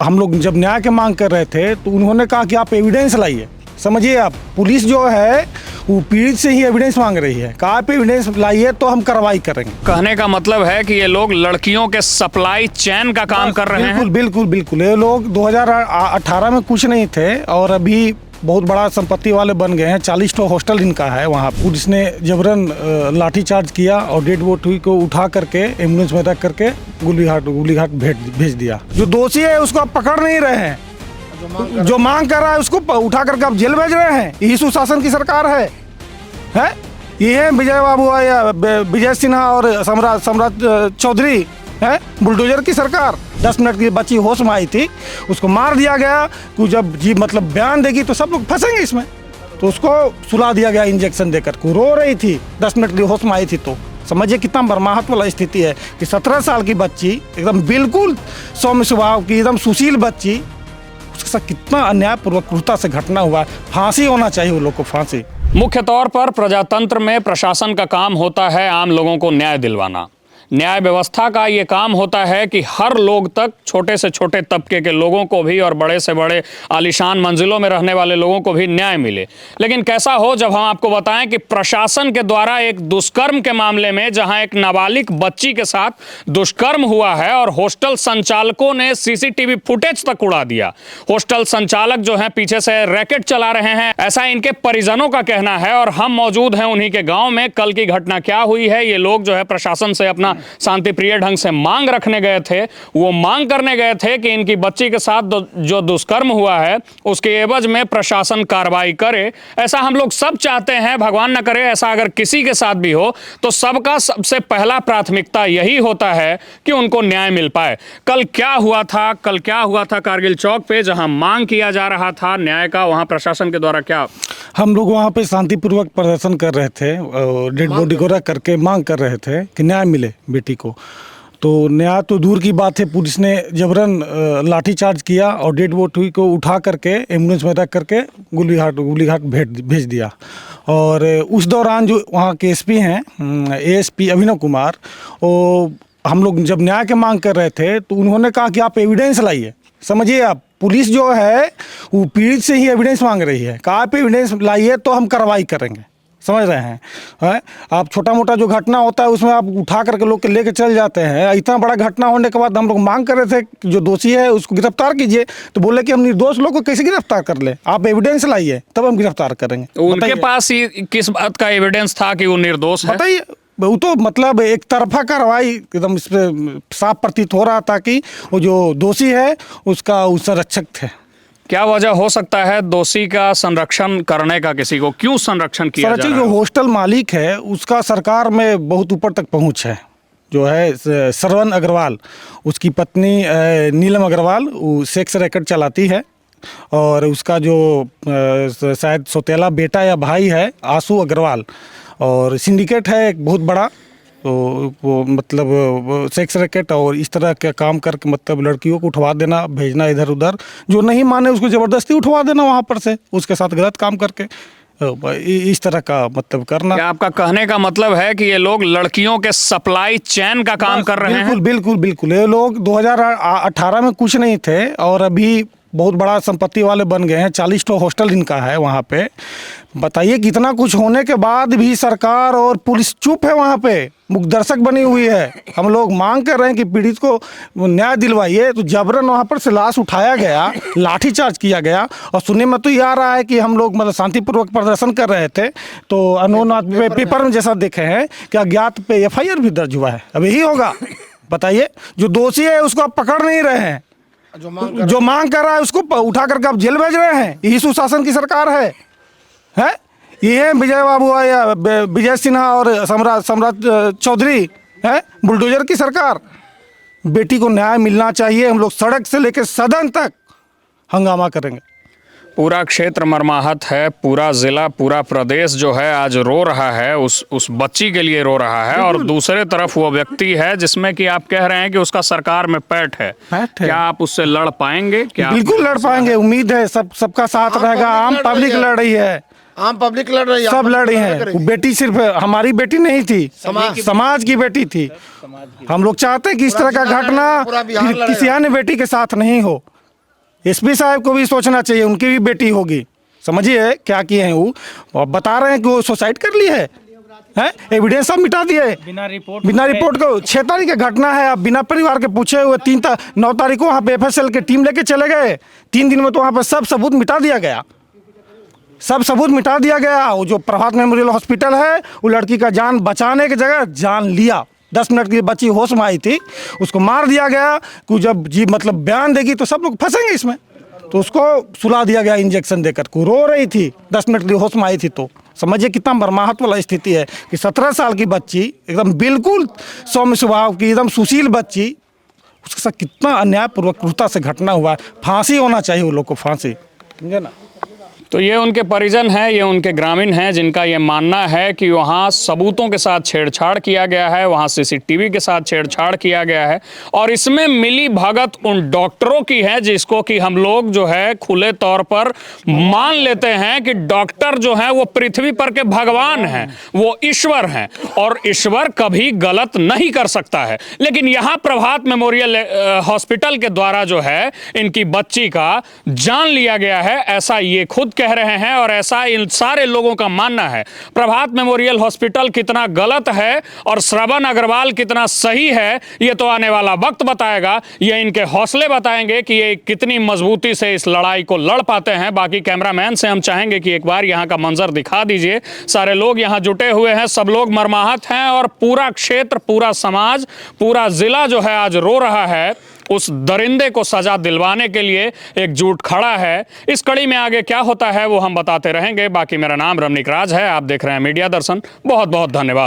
हम लोग जब न्याय की मांग कर रहे थे तो उन्होंने कहा कि आप एविडेंस लाइए। समझिए, आप पुलिस जो है वो पीड़ित से ही एविडेंस मांग रही है। कहा पे एविडेंस लाइए तो हम कार्रवाई करेंगे। कहने का मतलब है कि ये लोग लड़कियों के सप्लाई चेन का काम कर रहे हैं। बिल्कुल बिल्कुल। ये लोग 2018 में कुछ नहीं थे और अभी बहुत बड़ा संपत्ति वाले बन गए हैं। 40 ठो हॉस्टल इनका है। वहाँ पुलिस ने जबरन लाठीचार्ज किया और डेड बॉडी को उठा करके एम्बुलेंस में रख करके गोलीघाट भेज दिया। जो दोषी है उसको आप पकड़ नहीं रहे हैं, जो मांग कर रहा है उसको उठा करके आप जेल भेज रहे हैं। यही सुशासन की सरकार है? ये है विजय बाबू या विजय सिन्हा और सम्राट चौधरी है बुलडोजर की सरकार। 10 मिनट की बच्ची होश में आई थी, उसको मार दिया गया। कुछ जब जी मतलब बयान देगी तो सब लोग फंसेंगे इसमें, तो उसको सुला दिया गया इंजेक्शन देकर। को रो रही थी, 10 मिनट की होश में आई थी। तो समझिए कितना बर्माहत वाला स्थिति है कि 17 साल की बच्ची एकदम बिल्कुल सौम्य स्वभाव की एकदम सुशील बच्ची, उसके साथ कितना अन्यायपूर्वक क्रूरता से घटना हुआ है। फांसी होना चाहिए वो लोग को, फांसी। मुख्य तौर पर प्रजातंत्र में प्रशासन का काम होता है आम लोगों को न्याय दिलवाना। न्याय व्यवस्था का ये काम होता है कि हर लोग तक, छोटे से छोटे तबके के लोगों को भी और बड़े से बड़े आलीशान मंजिलों में रहने वाले लोगों को भी न्याय मिले। लेकिन कैसा हो जब हम आपको बताएं कि प्रशासन के द्वारा एक दुष्कर्म के मामले में, जहां एक नाबालिग बच्ची के साथ दुष्कर्म हुआ है और हॉस्टल संचालकों ने सीसीटीवी फुटेज तक उड़ा दिया। हॉस्टल संचालक जो है पीछे से रैकेट चला रहे हैं, ऐसा इनके परिजनों का कहना है। और हम मौजूद हैं उन्हीं के गाँव में। कल की घटना क्या हुई है, ये लोग जो है प्रशासन से अपना शांति प्रिय ढंग से मांग रखने गए थे। वो मांग करने गए थे कि इनकी बच्ची के साथ जो दुष्कर्म हुआ है उसके एवज में प्रशासन कार्रवाई करे। ऐसा हम लोग सब चाहते हैं, भगवान न करे ऐसा अगर किसी के साथ भी हो, तो सबका सबसे पहला प्राथमिकता यही होता है कि उनको न्याय मिल पाए। कल क्या हुआ था कारगिल चौक पे, जहां मांग किया जा रहा था न्याय का, वहां प्रशासन के द्वारा क्या? हम लोग वहाँ पे शांतिपूर्वक प्रदर्शन कर रहे थे, डेड बॉडी को रख करके मांग कर रहे थे कि न्याय मिले बेटी को। तो न्याय तो दूर की बात है, पुलिस ने जबरन लाठीचार्ज किया और डेड बॉडी को उठा करके एम्बुलेंस में रख करके गोलीघाट भेज दिया। और उस दौरान जो वहाँ के एसपी हैं, एएसपी अभिनव कुमार, वो हम लोग जब न्याय की मांग कर रहे थे तो उन्होंने कहा कि आप एविडेंस लाइए। समझिए, आप पुलिस जो है वो पीड़ित से ही एविडेंस मांग रही है। कहा पे एविडेंस लाइए तो हम कार्रवाई करेंगे। समझ रहे हैं? आप छोटा मोटा जो घटना होता है उसमें आप उठा करके लोग के लेके चल जाते हैं। इतना बड़ा घटना होने के बाद हम लोग मांग कर रहे थे कि जो दोषी है उसको गिरफ्तार कीजिए, तो बोले कि हम निर्दोष लोग को कैसे गिरफ्तार कर ले, आप एविडेंस लाइए तब हम गिरफ्तार करेंगे। उनके पास ही किस बात का एविडेंस था कि वो निर्दोष है? बताइए। वो तो मतलब एक तरफा कार्रवाई एकदम इस पे साफ प्रतीत हो रहा था कि वो जो दोषी है उसका संरक्षक थे। क्या वजह हो सकता है दोषी का संरक्षण करने का? किसी को क्यों संरक्षण किया जा रहा है? जो हॉस्टल मालिक है उसका सरकार में बहुत ऊपर तक पहुंच है। जो है श्रवण अग्रवाल, उसकी पत्नी नीलम अग्रवाल, वो सेक्स रैकेट चलाती है। और उसका जो शायद सौतेला बेटा या भाई है आशु अग्रवाल, और सिंडिकेट है एक बहुत बड़ा। तो वो मतलब सेक्स रैकेट और इस तरह का काम करके मतलब लड़कियों को उठवा देना, भेजना इधर उधर, जो नहीं माने उसको ज़बरदस्ती उठवा देना वहाँ पर से, उसके साथ गलत काम करके इस तरह का मतलब करना। क्या आपका कहने का मतलब है कि ये लोग लड़कियों के सप्लाई चेन का काम कर रहे हैं? बिल्कुल। ये लोग 2018 में कुछ नहीं थे और अभी बहुत बड़ा संपत्ति वाले बन गए हैं। 40 ठो हॉस्टल इनका है वहाँ पे। बताइए, कितना कुछ होने के बाद भी सरकार और पुलिस चुप है वहाँ पे, मुखदर्शक बनी हुई है। हम लोग मांग कर रहे हैं कि पीड़ित को न्याय दिलवाइए, तो जबरन वहाँ पर से लाश उठाया गया, लाठीचार्ज किया गया। और सुनने में तो ये आ रहा है कि हम लोग मतलब शांतिपूर्वक प्रदर्शन कर रहे थे तो अनोन पेपर में जैसा देखे हैं कि अज्ञात पे FIR भी दर्ज हुआ है। अब यही होगा? बताइए, जो दोषी है उसको आप पकड़ नहीं रहे हैं, जो मांग कर रहा है उसको उठा करके आप जेल भेज रहे हैं। यही सुशासन की सरकार है? ये है विजय बाबू या विजय सिन्हा और सम्राट चौधरी है बुलडोजर की सरकार। बेटी को न्याय मिलना चाहिए। हम लोग सड़क से लेकर सदन तक हंगामा करेंगे। पूरा क्षेत्र मर्माहत है, पूरा जिला, पूरा प्रदेश जो है आज रो रहा है, उस बच्ची के लिए रो रहा है। और दूसरे तरफ वो व्यक्ति है जिसमें कि आप कह रहे हैं कि उसका सरकार में पैठ है। क्या आप उससे लड़ पाएंगे? क्या? बिल्कुल लड़ पाएंगे, उम्मीद है सबका साथ रहेगा। आम पब्लिक लड़ रही है, सब लड़ रही है। बेटी सिर्फ हमारी बेटी नहीं थी, समाज की बेटी थी। हम लोग चाहते हैं कि इस तरह का घटना किसी अन्य बेटी के साथ नहीं हो। एसपी साहब को भी सोचना चाहिए, उनकी भी बेटी होगी, समझिए क्या किए हैं वो। और बता रहे हैं कि वो सुसाइड कर ली है, एविडेंस सब मिटा दिए बिना रिपोर्ट को। 6 तारीख की घटना है, आप बिना परिवार के पूछे हुए 9 तारीख को वहाँ पे FSL की टीम लेके चले गए। 3 दिन में तो वहाँ पे सब सबूत मिटा दिया गया, सब सबूत मिटा दिया गया। वो जो प्रभात मेमोरियल हॉस्पिटल है, वो लड़की का जान बचाने की जगह जान लिया। 10 मिनट की बच्ची होश में आई थी, उसको मार दिया गया कि जब जी मतलब बयान देगी तो सब लोग फंसेंगे इसमें, तो उसको सुला दिया गया इंजेक्शन देकर। को रो रही थी, 10 मिनट के लिए होश में आई थी। तो समझिए कितना मर्माहत वाला स्थिति है कि 17 साल की बच्ची, एकदम बिल्कुल सौम्य स्वभाव की, एकदम सुशील बच्ची, उसके साथ कितना अन्यायपूर्वक क्रूरता से घटना हुआ है। फांसी होना चाहिए वो लोग को, फांसी, समझे ना। तो ये उनके परिजन हैं, ये उनके ग्रामीण हैं, जिनका ये मानना है कि वहाँ सबूतों के साथ छेड़छाड़ किया गया है, वहाँ CCTV के साथ छेड़छाड़ किया गया है, और इसमें मिली भगत उन डॉक्टरों की है जिसको कि हम लोग जो है खुले तौर पर मान लेते हैं कि डॉक्टर जो है वो पृथ्वी पर के भगवान हैं, वो ईश्वर हैं, और ईश्वर कभी गलत नहीं कर सकता है। लेकिन यहाँ प्रभात मेमोरियल हॉस्पिटल के द्वारा जो है इनकी बच्ची का जान लिया गया है, ऐसा ये खुद कह रहे हैं, और ऐसा इन सारे लोगों का मानना है। प्रभात मेमोरियल हॉस्पिटल कितना गलत है और श्रवण अग्रवाल कितना सही है, ये तो आने वाला वक्त बताएगा। ये इनके हौसले बताएंगे कि ये कितनी मजबूती से इस लड़ाई को लड़ पाते हैं। बाकी कैमरामैन से हम चाहेंगे कि एक बार यहाँ का मंजर दिखा दीजिए। सारे लोग यहाँ जुटे हुए हैं, सब लोग मर्माहत हैं, और पूरा क्षेत्र, पूरा समाज, पूरा जिला जो है आज रो रहा है। उस दरिंदे को सजा दिलवाने के लिए एकजुट खड़ा है। इस कड़ी में आगे क्या होता है वो हम बताते रहेंगे। बाकी मेरा नाम रमनीक राज है, आप देख रहे हैं मीडिया दर्शन। बहुत बहुत धन्यवाद।